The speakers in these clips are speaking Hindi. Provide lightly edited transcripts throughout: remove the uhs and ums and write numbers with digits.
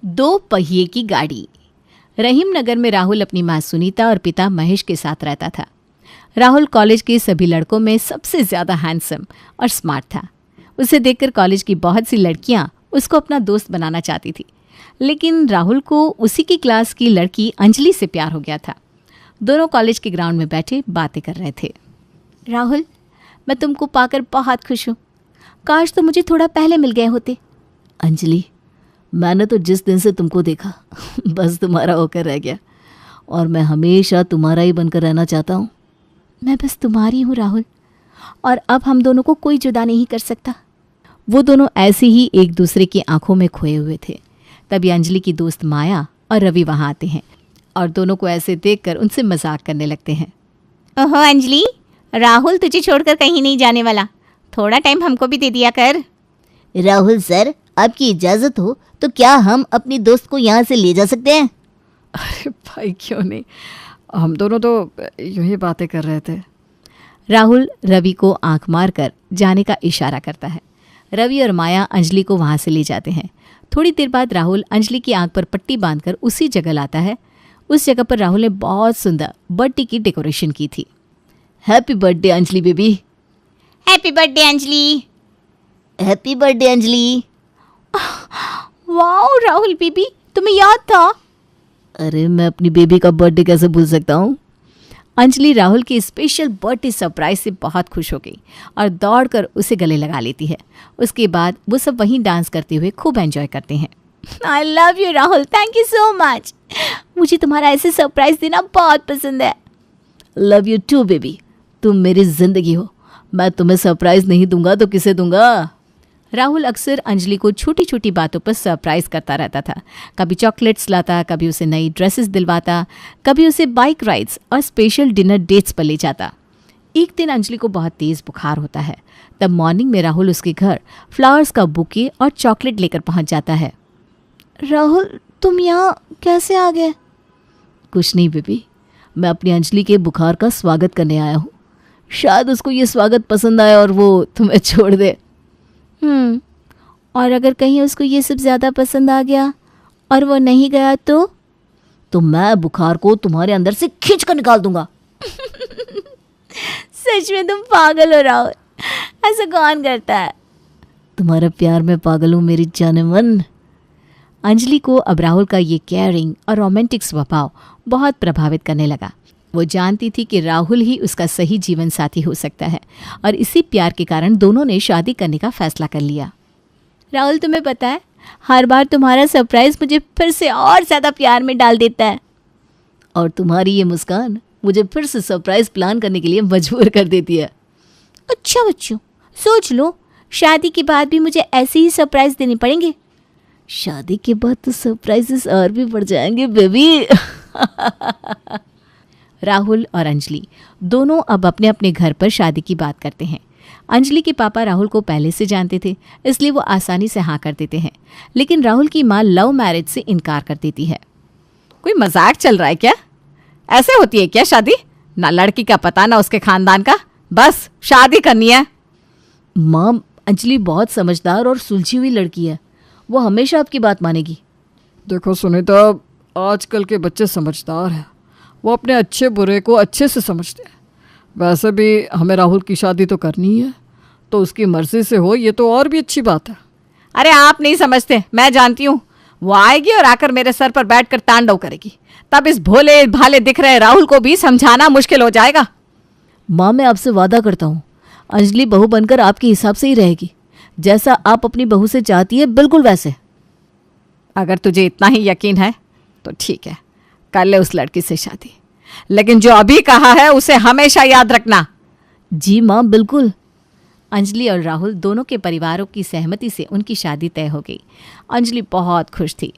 दो पहिए की गाड़ी। रहीम नगर में राहुल अपनी माँ सुनीता और पिता महेश के साथ रहता था। राहुल कॉलेज के सभी लड़कों में सबसे ज्यादा हैंडसम और स्मार्ट था। उसे देखकर कॉलेज की बहुत सी लड़कियां उसको अपना दोस्त बनाना चाहती थी, लेकिन राहुल को उसी की क्लास की लड़की अंजलि से प्यार हो गया था। दोनों कॉलेज के ग्राउंड में बैठे बातें कर रहे थे। राहुल, मैं तुमको पाकर बहुत खुश हूँ। काश तो मुझे थोड़ा पहले मिल गए होते। अंजलि, मैंने तो जिस दिन से तुमको देखा बस तुम्हारा होकर रह गया, और मैं हमेशा तुम्हारा ही बनकर रहना चाहता हूँ। मैं बस तुम्हारी हूँ राहुल, और अब हम दोनों को कोई जुदा नहीं कर सकता। वो दोनों ऐसे ही एक दूसरे की आंखों में खोए हुए थे। तभी अंजलि की दोस्त माया और रवि वहाँ आते हैं और दोनों को ऐसे देखकर उनसे मजाक करने लगते हैं। ओहो अंजलि, राहुल तुझे छोड़कर कहीं नहीं जाने वाला, थोड़ा टाइम हमको भी दे दिया कर। राहुल सर, आपकी इजाज़त हो तो क्या हम अपनी दोस्त को यहाँ से ले जा सकते हैं? अरे भाई क्यों नहीं, हम दोनों तो यूं ही बातें कर रहे थे। राहुल रवि को आंख मारकर जाने का इशारा करता है। रवि और माया अंजलि को वहां से ले जाते हैं। थोड़ी देर बाद राहुल अंजलि की आंख पर पट्टी बांधकर उसी जगह लाता है। उस जगह पर राहुल ने बहुत सुंदर बर्थडे की डेकोरेशन की थी। Happy birthday Anjali baby. Happy birthday Anjali. Happy birthday Anjali. Wow Rahul baby, तुम्हें याद था? अरे मैं अपनी बेबी का बर्थडे कैसे भूल सकता हूँ। अंजलि राहुल के स्पेशल बर्थडे सरप्राइज से बहुत खुश हो गई और दौड़कर उसे गले लगा लेती है। उसके बाद वो सब वहीं डांस करते हुए खूब एंजॉय करते हैं। I love you Rahul, thank you so much. मुझे तुम्हारा ऐसे सरप्राइज देना बहुत पसंद है। लव यू टू बेबी, तुम मेरी जिंदगी हो। मैं तुम्हें सरप्राइज नहीं दूंगा तो किसे दूंगा? राहुल अक्सर अंजलि को छोटी छोटी बातों पर सरप्राइज करता रहता था। कभी चॉकलेट्स लाता, कभी उसे नई ड्रेसेस दिलवाता, कभी उसे बाइक राइड्स और स्पेशल डिनर डेट्स पर ले जाता। एक दिन अंजलि को बहुत तेज बुखार होता है। तब मॉर्निंग में राहुल उसके घर फ्लावर्स का बुके और चॉकलेट लेकर पहुंच जाता है। राहुल, तुम यहाँ कैसे आ गए? कुछ नहीं बेबी, मैं अपनी अंजलि के बुखार का स्वागत करने आया हूँ। शायद उसको ये स्वागत पसंद आए और वो तुम्हें छोड़ दे। और अगर कहीं उसको ये सब ज़्यादा पसंद आ गया और वो नहीं गया तो मैं बुखार को तुम्हारे अंदर से खींच कर निकाल दूंगा। सच में तुम पागल हो राहुल, ऐसा कौन करता है? तुम्हारे प्यार में पागल हूँ मेरी जाने मन। अंजलि को अब राहुल का ये केयरिंग और रोमांटिक स्वभाव बहुत प्रभावित करने लगा। वो जानती थी कि राहुल ही उसका सही जीवन साथी हो सकता है और इसी प्यार के कारण दोनों ने शादी करने का फैसला कर लिया। राहुल, तुम्हें पता है, हर बार तुम्हारा सरप्राइज मुझे फिर से और ज़्यादा प्यार में डाल देता है। और तुम्हारी ये मुस्कान मुझे फिर से सरप्राइज प्लान करने के लिए मजबूर कर देती है। अच्छा बच्चों, सोच लो, शादी के बाद भी मुझे ऐसे ही सरप्राइज देने पड़ेंगे। शादी के बाद तो सरप्राइजेस और भी बढ़ जाएंगे बेबी। राहुल और अंजलि दोनों अब अपने अपने घर पर शादी की बात करते हैं। अंजलि के पापा राहुल को पहले से जानते थे, इसलिए वो आसानी से हाँ कर देते हैं, लेकिन राहुल की माँ लव मैरिज से इनकार कर देती है। कोई मजाक चल रहा है क्या? ऐसे होती है क्या शादी? ना लड़की का पता ना उसके खानदान का, बस शादी करनी है। माँ, अंजलि बहुत समझदार और सुलझी हुई लड़की है, वो हमेशा आपकी बात मानेगी। देखो सुनीता, आजकल के बच्चे समझदार हैं, वो अपने अच्छे बुरे को अच्छे से समझते हैं। वैसे भी हमें राहुल की शादी तो करनी है, तो उसकी मर्जी से हो ये तो और भी अच्छी बात है। अरे आप नहीं समझते, मैं जानती हूँ। वो आएगी और आकर मेरे सर पर बैठकर तांडव करेगी, तब इस भोले भाले दिख रहे राहुल को भी समझाना मुश्किल हो जाएगा। माँ, मैं आपसे वादा करता हूँ, अंजलि बहू बनकर आपके हिसाब से ही रहेगी, जैसा आप अपनी बहू से चाहती है बिल्कुल वैसे। अगर तुझे इतना ही यकीन है तो ठीक है, कर ले उस लड़की से शादी, लेकिन जो अभी कहा है उसे हमेशा याद रखना। जी माँ, बिल्कुल। अंजलि और राहुल दोनों के परिवारों की सहमति से उनकी शादी तय हो गई। अंजलि बहुत खुश थी।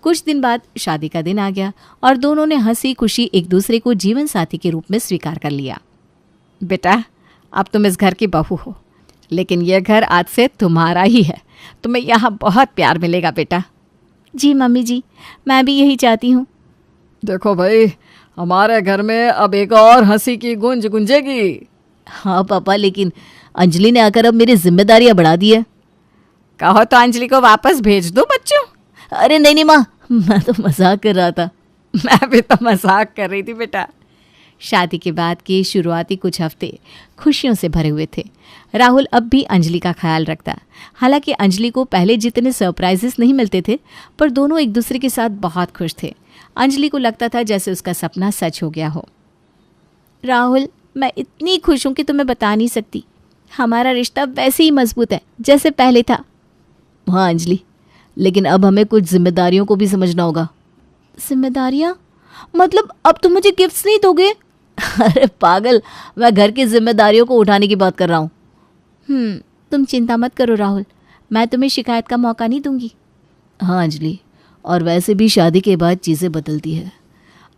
कुछ दिन बाद शादी का दिन आ गया और दोनों ने हंसी खुशी एक दूसरे को जीवन साथी के रूप में स्वीकार कर लिया। बेटा, अब तुम इस घर की बहू हो, लेकिन यह घर आज से तुम्हारा ही है। तुम्हें यहाँ बहुत प्यार मिलेगा बेटा। जी मम्मी जी, मैं भी यही चाहती हूँ। देखो भाई, हमारे घर में अब एक और हंसी की गूंज गूंजेगी। हाँ पापा, लेकिन अंजलि ने आकर अब मेरी जिम्मेदारियां बढ़ा दी है। कहो तो अंजलि को वापस भेज दो बच्चों। अरे नहीं नहीं माँ, मैं तो मजाक कर रहा था। मैं भी तो मजाक कर रही थी बेटा। शादी के बाद के शुरुआती कुछ हफ्ते खुशियों से भरे हुए थे। राहुल अब भी अंजलि का ख्याल रखता। हालांकि अंजलि को पहले जितने सरप्राइजेस नहीं मिलते थे, पर दोनों एक दूसरे के साथ बहुत खुश थे। अंजलि को लगता था जैसे उसका सपना सच हो गया हो। राहुल, मैं इतनी खुश हूँ कि तुम्हें बता नहीं सकती। हमारा रिश्ता वैसे ही मजबूत है जैसे पहले था। हाँ अंजलि, लेकिन अब हमें कुछ जिम्मेदारियों को भी समझना होगा। जिम्मेदारियाँ? मतलब अब तुम मुझे गिफ्ट्स नहीं दोगे? अरे पागल, मैं घर की जिम्मेदारियों को उठाने की बात कर रहा हूँ। तुम चिंता मत करो राहुल, मैं तुम्हें शिकायत का मौका नहीं दूंगी। हाँ अंजलि, और वैसे भी शादी के बाद चीज़ें बदलती है।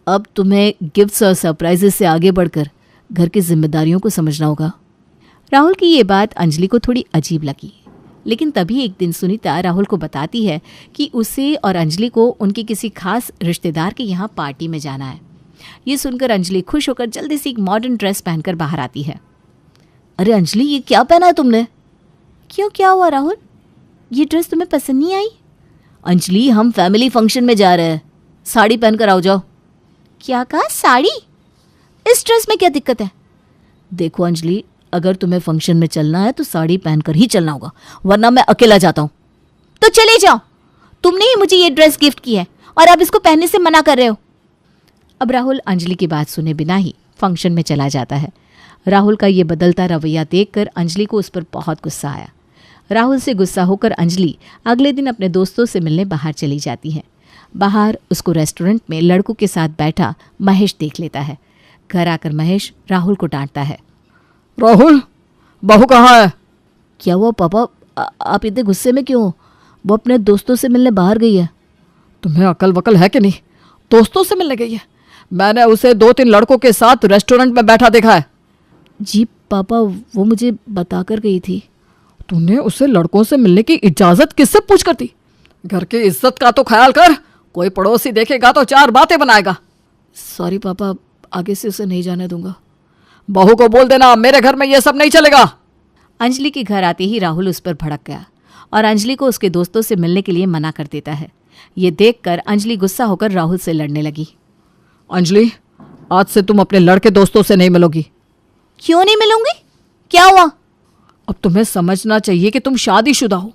अब तुम्हें गिफ्ट्स और सरप्राइजेस से आगे बढ़कर घर की जिम्मेदारियों को समझना होगा। राहुल की ये बात अंजलि को थोड़ी अजीब लगी, लेकिन तभी एक दिन सुनीता राहुल को बताती है कि उसे और अंजलि को उनके किसी खास रिश्तेदार के यहाँ पार्टी में जाना है। ये सुनकर अंजलि खुश होकर जल्दी से एक मॉडर्न ड्रेस पहनकर बाहर आती है। अरे अंजलि, ये क्या पहना है तुमने? क्यों, क्या हुआ राहुल? ये ड्रेस तुम्हें पसंद नहीं आई? अंजलि, हम फैमिली फंक्शन में जा रहे हैं, साड़ी पहनकर आओ जाओ। क्या कहा, साड़ी? इस ड्रेस में क्या दिक्कत है? देखो अंजलि, अगर तुम्हें फंक्शन में चलना है तो साड़ी पहनकर ही चलना होगा, वरना मैं अकेला जाता हूँ। तो चले जाओ, तुमने ही मुझे ये ड्रेस गिफ्ट की है और अब इसको पहनने से मना कर रहे हो। अब राहुल अंजलि की बात सुने बिना ही फंक्शन में चला जाता है। राहुल का ये बदलता रवैया देखकर अंजलि को उस पर बहुत गुस्सा आया। राहुल से गुस्सा होकर अंजलि अगले दिन अपने दोस्तों से मिलने बाहर चली जाती है। बाहर उसको रेस्टोरेंट में लड़कों के साथ बैठा महेश देख लेता है। घर आकर महेश राहुल को डांटता है। राहुल, बहू कहाँ है? क्या हुआ पापा, आप इतने गुस्से में क्यों हो? वो अपने दोस्तों से मिलने बाहर गई है। तुम्हें अकल वकल है कि नहीं? दोस्तों से मिलने गई है? मैंने उसे 2-3 लड़कों के साथ रेस्टोरेंट में बैठा देखा है। जी पापा, वो मुझे बताकर गई थी। तूने उसे लड़कों से मिलने की इजाजत किससे पूछ कर दी? घर की इज्जत का तो ख्याल कर, कोई पड़ोसी देखेगा तो 4 बातें बनाएगा। सॉरी पापा, आगे से उसे नहीं जाने दूंगा। बहू को बोल देना मेरे घर में ये सब नहीं चलेगा। अंजलि के घर आते ही राहुल उस पर भड़क गया और अंजलि को उसके दोस्तों से मिलने के लिए मना कर देता है। ये देखकर अंजलि गुस्सा होकर राहुल से लड़ने लगी। अंजलि, आज से तुम अपने लड़के दोस्तों से नहीं मिलोगी। क्यों नहीं मिलूंगी? क्या हुआ? अब तुम्हें समझना चाहिए कि तुम शादीशुदा हो,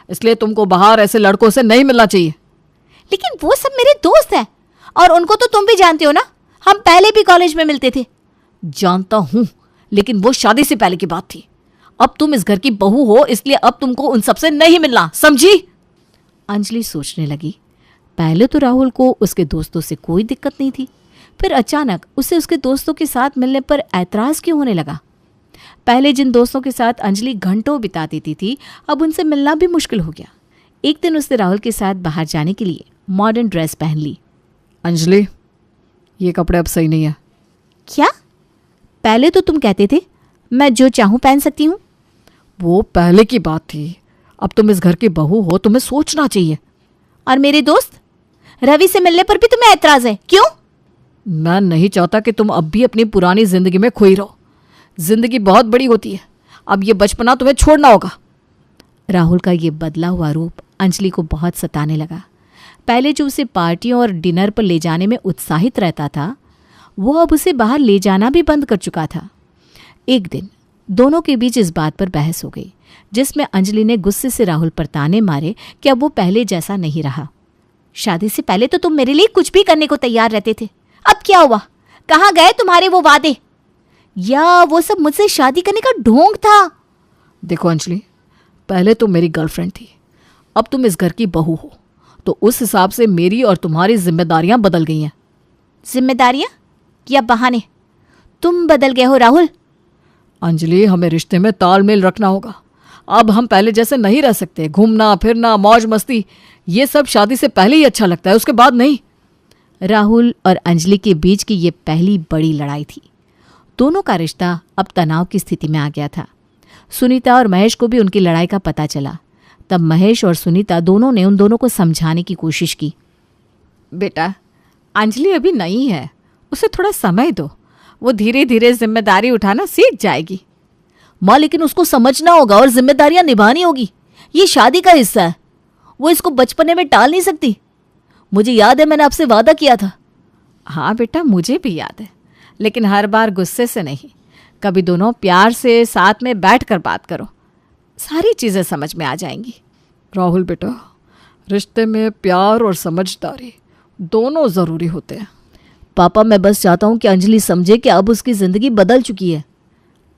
इसलिए तुमको बाहर ऐसे लड़कों से नहीं मिलना चाहिए। लेकिन वो सब मेरे दोस्त हैं और उनको तो तुम भी जानते हो ना, हम पहले भी कॉलेज में मिलते थे। जानता हूं, लेकिन वो शादी से पहले की बात थी। अब तुम इस घर की बहू हो, इसलिए अब तुमको उन सबसे नहीं मिलना, समझी? अंजलि सोचने लगी। पहले तो राहुल को उसके दोस्तों से कोई दिक्कत नहीं थी, फिर अचानक उसे उसके दोस्तों के साथ मिलने पर ऐतराज क्यों होने लगा? पहले जिन दोस्तों के साथ अंजलि घंटों बिता देती थी, अब उनसे मिलना भी मुश्किल हो गया। एक दिन उसने राहुल के साथ बाहर जाने के लिए मॉडर्न ड्रेस पहन ली। अंजलि, ये कपड़े अब सही नहीं है। क्या? पहले तो तुम कहते थे मैं जो चाहूं पहन सकती हूं। वो पहले की बात थी, अब तुम इस घर की बहू हो, तुम्हें सोचना चाहिए। और मेरे दोस्त रवि से मिलने पर भी तुम्हें ऐतराज है, क्यों? मैं नहीं चाहता कि तुम अब भी अपनी पुरानी जिंदगी में खोई रहो। जिंदगी बहुत बड़ी होती है, अब ये बचपना तुम्हें छोड़ना होगा। राहुल का ये बदला हुआ रूप अंजलि को बहुत सताने लगा। पहले जो उसे पार्टियों और डिनर पर ले जाने में उत्साहित रहता था, वो अब उसे बाहर ले जाना भी बंद कर चुका था। एक दिन दोनों के बीच इस बात पर बहस हो गई, जिसमें अंजलि ने गुस्से से राहुल पर ताने मारे कि अब वो पहले जैसा नहीं रहा। शादी से पहले तो तुम मेरे लिए कुछ भी करने को तैयार रहते थे, अब क्या हुआ? कहाँ गए तुम्हारे वो वादे? या वो सब मुझसे शादी करने का ढोंग था? देखो अंजलि, पहले तो मेरी गर्लफ्रेंड थी, अब तुम इस घर की बहू हो, तो उस हिसाब से मेरी और तुम्हारी जिम्मेदारियां बदल गई हैं। जिम्मेदारियां या बहाने? तुम बदल गए हो राहुल। अंजलि, हमें रिश्ते में तालमेल रखना होगा। अब हम पहले जैसे नहीं रह सकते। घूमना फिरना, मौज मस्ती, ये सब शादी से पहले ही अच्छा लगता है, उसके बाद नहीं। राहुल और अंजलि के बीच की ये पहली बड़ी लड़ाई थी। दोनों का रिश्ता अब तनाव की स्थिति में आ गया था। सुनीता और महेश को भी उनकी लड़ाई का पता चला। तब महेश और सुनीता दोनों ने उन दोनों को समझाने की कोशिश की। बेटा, अंजलि अभी नई है, उसे थोड़ा समय दो, वो धीरे धीरे जिम्मेदारी उठाना सीख जाएगी। माँ, लेकिन उसको समझना होगा और जिम्मेदारियां निभानी होगी, ये शादी का हिस्सा है। वो इसको बचपने में टाल नहीं सकती। मुझे याद है मैंने आपसे वादा किया था। हाँ बेटा, मुझे भी याद है, लेकिन हर बार गुस्से से नहीं। कभी दोनों प्यार से साथ में बैठकर बात करो, सारी चीज़ें समझ में आ जाएंगी। राहुल बेटा, रिश्ते में प्यार और समझदारी दोनों ज़रूरी होते हैं। पापा, मैं बस चाहता हूँ कि अंजलि समझे कि अब उसकी ज़िंदगी बदल चुकी है।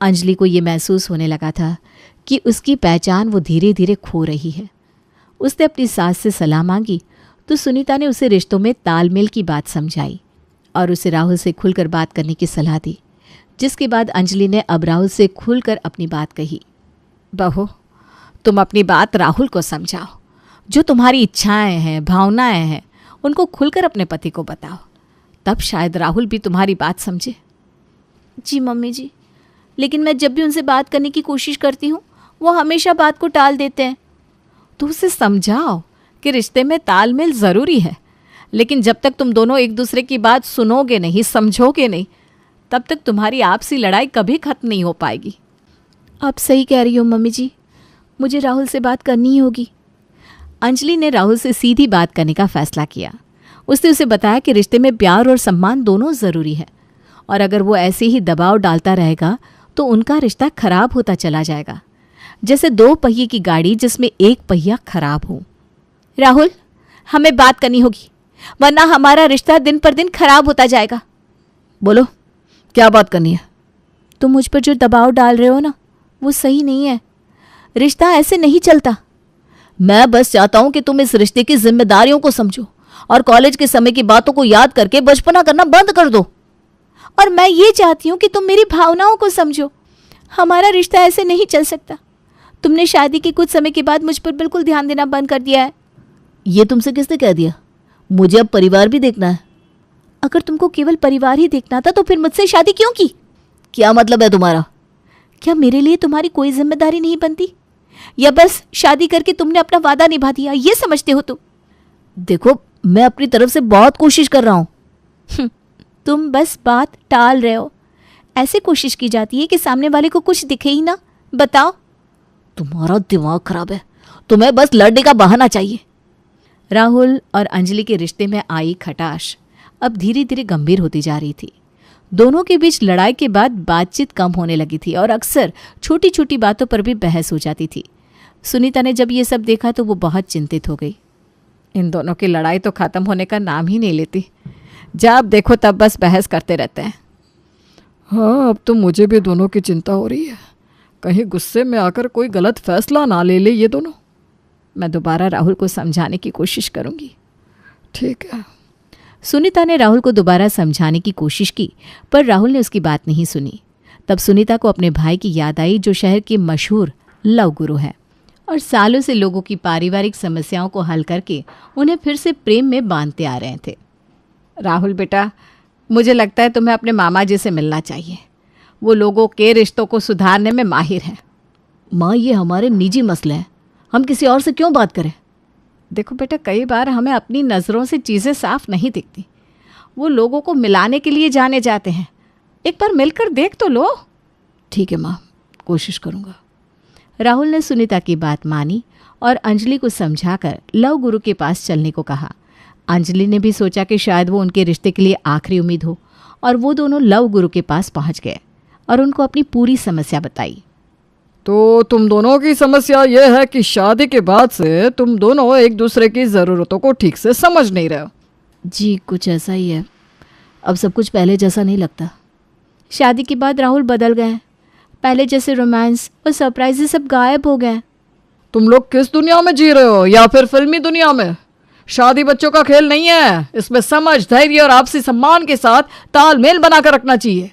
अंजलि को ये महसूस होने लगा था कि उसकी पहचान वो धीरे धीरे खो रही है। उसने अपनी सास से सलाह मांगी तो सुनीता ने उसे रिश्तों में तालमेल की बात समझाई और उसे राहुल से खुलकर बात करने की सलाह दी, जिसके बाद अंजलि ने अब राहुल से खुलकर अपनी बात कही। बहू, तुम अपनी बात राहुल को समझाओ। जो तुम्हारी इच्छाएं हैं, भावनाएं हैं, उनको खुलकर अपने पति को बताओ, तब शायद राहुल भी तुम्हारी बात समझे। जी मम्मी जी, लेकिन मैं जब भी उनसे बात करने की कोशिश करती हूँ वो हमेशा बात को टाल देते हैं। तो उसे समझाओ कि रिश्ते में तालमेल ज़रूरी है, लेकिन जब तक तुम दोनों एक दूसरे की बात सुनोगे नहीं, समझोगे नहीं, तब तक तुम्हारी आपसी लड़ाई कभी खत्म नहीं हो पाएगी। आप सही कह रही हो मम्मी जी, मुझे राहुल से बात करनी ही होगी। अंजलि ने राहुल से सीधी बात करने का फैसला किया। उसने उसे बताया कि रिश्ते में प्यार और सम्मान दोनों ज़रूरी है, और अगर वो ऐसे ही दबाव डालता रहेगा तो उनका रिश्ता खराब होता चला जाएगा, जैसे 2 पहिए की गाड़ी जिसमें एक पहिया खराब हो। राहुल, हमें बात करनी होगी, वरना हमारा रिश्ता दिन पर दिन खराब होता जाएगा। बोलो, क्या बात करनी है? तुम मुझ पर जो दबाव डाल रहे हो ना, वो सही नहीं है। रिश्ता ऐसे नहीं चलता। मैं बस चाहता हूं कि तुम इस रिश्ते की जिम्मेदारियों को समझो और कॉलेज के समय की बातों को याद करके बचपना करना बंद कर दो। और मैं ये चाहती हूँ कि तुम मेरी भावनाओं को समझो। हमारा रिश्ता ऐसे नहीं चल सकता। तुमने शादी के कुछ समय के बाद मुझ पर बिल्कुल ध्यान देना बंद कर दिया है। ये तुमसे किसने कह दिया? मुझे अब परिवार भी देखना है। अगर तुमको केवल परिवार ही देखना था तो फिर मुझसे शादी क्यों की? क्या मतलब है तुम्हारा? क्या मेरे लिए तुम्हारी कोई जिम्मेदारी नहीं बनती, या बस शादी करके तुमने अपना वादा निभा दिया, ये समझते हो तुम? देखो, मैं अपनी तरफ से बहुत कोशिश कर रहा हूं। तुम बस बात टाल रहे हो। ऐसे कोशिश की जाती है कि सामने वाले को कुछ दिखे ही ना। बताओ। तुम्हारा दिमाग खराब है, तुम्हें बस लड़ने का बहाना चाहिए। राहुल और अंजलि के रिश्ते में आई खटाश अब धीरे धीरे गंभीर होती जा रही थी। दोनों के बीच लड़ाई के बाद बातचीत कम होने लगी थी और अक्सर छोटी छोटी बातों पर भी बहस हो जाती थी। सुनीता ने जब ये सब देखा तो वो बहुत चिंतित हो गई। इन दोनों की लड़ाई तो ख़त्म होने का नाम ही नहीं लेती। जब देखो तब बस बहस करते रहते हैं। हाँ, अब तो मुझे भी दोनों की चिंता हो रही है। कहीं गुस्से में आकर कोई गलत फैसला ना ले ले ये दोनों। मैं दोबारा राहुल को समझाने की कोशिश करूँगी। ठीक है। सुनीता ने राहुल को दोबारा समझाने की कोशिश की, पर राहुल ने उसकी बात नहीं सुनी। तब सुनीता को अपने भाई की याद आई, जो शहर के मशहूर लव गुरु है और सालों से लोगों की पारिवारिक समस्याओं को हल करके उन्हें फिर से प्रेम में बांधते आ रहे थे। राहुल बेटा, मुझे लगता है तुम्हें अपने मामा जी से मिलना चाहिए। वो लोगों के रिश्तों को सुधारने में माहिर हैं। माँ, ये हमारे निजी मसले हैं, हम किसी और से क्यों बात करें? देखो बेटा, कई बार हमें अपनी नज़रों से चीज़ें साफ नहीं दिखती। वो लोगों को मिलाने के लिए जाने जाते हैं। एक बार मिलकर देख तो लो। ठीक है माँ, कोशिश करूँगा। राहुल ने सुनीता की बात मानी और अंजलि को समझाकर लव गुरु के पास चलने को कहा। अंजलि ने भी सोचा कि शायद वो उनके रिश्ते के लिए आखिरी उम्मीद हो, और वो दोनों लव गुरु के पास पहुंच गए और उनको अपनी पूरी समस्या बताई। तो तुम दोनों की समस्या यह है कि शादी के बाद से तुम दोनों एक दूसरे की ज़रूरतों को ठीक से समझ नहीं रहे हो। जी, कुछ ऐसा ही है। अब सब कुछ पहले जैसा नहीं लगता। शादी के बाद राहुल बदल गए। पहले जैसे रोमांस और सरप्राइजेस सब गायब हो गए। तुम लोग किस दुनिया में जी रहे हो, या फिर फिल्मी दुनिया में? शादी बच्चों का खेल नहीं है। इसमें समझ, धैर्य और आपसी सम्मान के साथ तालमेल बनाकर रखना चाहिए।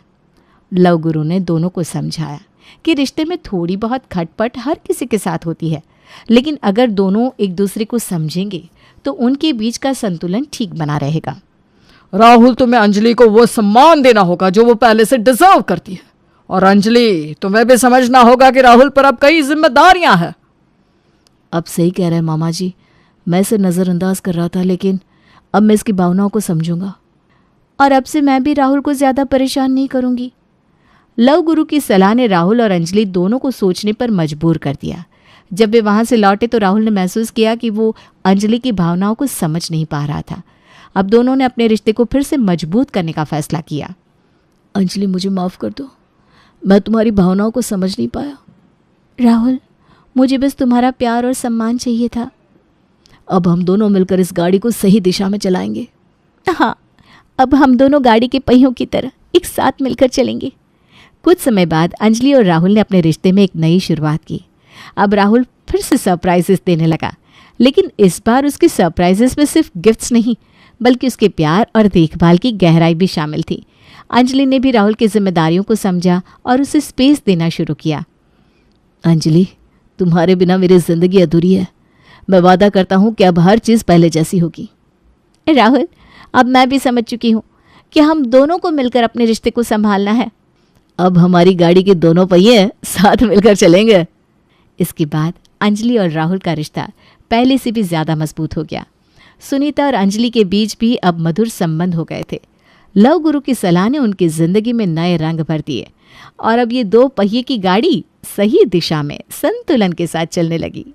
लव गुरु ने दोनों को समझाया कि रिश्ते में थोड़ी बहुत खटपट हर किसी के साथ होती है, लेकिन अगर दोनों एक दूसरे को समझेंगे तो उनके बीच का संतुलन ठीक बना रहेगा। राहुल, तुम्हें अंजलि को वो सम्मान देना होगा जो वो पहले से डिजर्व करती है, और अंजलि, तुम्हें भी समझना होगा कि राहुल पर अब कई जिम्मेदारियां हैं। अब सही कह रहे हैं मामा जी, मैं इसे नज़रअंदाज कर रहा था, लेकिन अब मैं इसकी भावनाओं को समझूंगा। और अब से मैं भी राहुल को ज़्यादा परेशान नहीं करूंगी। लव गुरु की सलाह ने राहुल और अंजलि दोनों को सोचने पर मजबूर कर दिया, जब वे वहाँ से लौटे तो राहुल ने महसूस किया कि वो अंजलि की भावनाओं को समझ नहीं पा रहा था। अब दोनों ने अपने रिश्ते को फिर से मजबूत करने का फैसला किया। अंजलि, मुझे माफ़ कर दो, मैं तुम्हारी भावनाओं को समझ नहीं पाया। राहुल, मुझे बस तुम्हारा प्यार और सम्मान चाहिए था। अब हम दोनों मिलकर इस गाड़ी को सही दिशा में चलाएंगे। हाँ, अब हम दोनों गाड़ी के पहियों की तरह एक साथ मिलकर चलेंगे। कुछ समय बाद अंजलि और राहुल ने अपने रिश्ते में एक नई शुरुआत की। अब राहुल फिर से सरप्राइजेस देने लगा, लेकिन इस बार उसके सरप्राइजेस में सिर्फ गिफ्ट्स नहीं बल्कि उसके प्यार और देखभाल की गहराई भी शामिल थी। अंजलि ने भी राहुल की जिम्मेदारियों को समझा और उसे स्पेस देना शुरू किया। अंजलि, तुम्हारे बिना मेरी जिंदगी अधूरी है। मैं वादा करता हूँ कि अब हर चीज़ पहले जैसी होगी। राहुल, अब मैं भी समझ चुकी हूँ कि हम दोनों को मिलकर अपने रिश्ते को संभालना है। अब हमारी गाड़ी के दोनों पहिए साथ मिलकर चलेंगे। इसके बाद अंजलि और राहुल का रिश्ता पहले से भी ज्यादा मजबूत हो गया। सुनीता और अंजलि के बीच भी अब मधुर संबंध हो गए थे। लव गुरु की सलाह ने उनकी जिंदगी में नए रंग भर दिए और अब ये दो पहिए की गाड़ी सही दिशा में संतुलन के साथ चलने लगी।